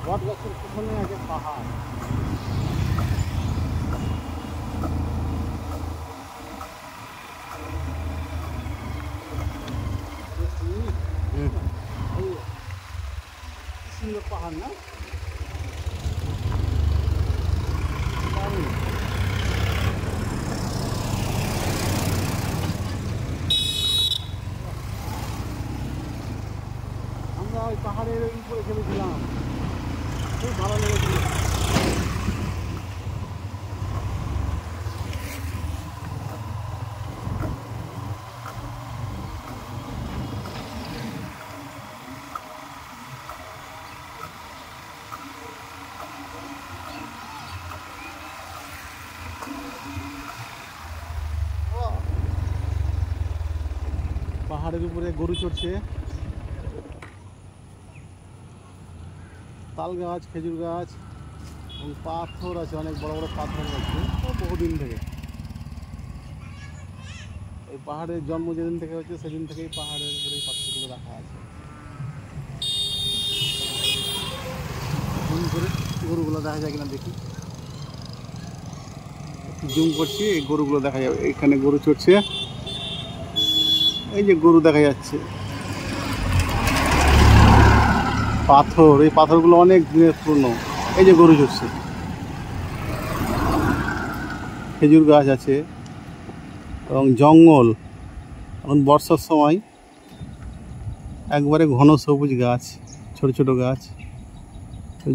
বট গাছের পিছনে আছে পাহাড়। সুন্দর পাহাড় না? আমরা ওই পাহাড়ের উপরে খেলেছিলাম, খুব ভালো লেগেছিল। পাহাড়ের উপরে গরু চড়ছে, তাল গাছ, খেজুর গাছ এবং পাথর আছে, অনেক বড় বড় পাথর আছে বহুদিন থেকে। এই পাহাড়ের জন্ম যেদিন থেকে হচ্ছে সেদিন থেকেই পাহাড়ের উপরে এই পাথরগুলো রাখা আছে। জুম করে গরুগুলো দেখা যায় কিনা দেখি, জুম করছি, এই গরুগুলো দেখা যাবে। এখানে গরু চড়ছে, এই যে গরু দেখা যাচ্ছে। পাথর, এই পাথরগুলো অনেক দিনের পুরনো। এই যে গরু চড়ছে, খেজুর গাছ আছে এবং জঙ্গল। এখন বর্ষার সময় একবারে ঘন সবুজ গাছ, ছোট ছোট গাছ।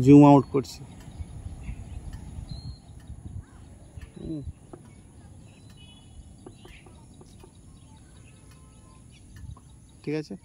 জুম আউট করছি। ঠিক আছে।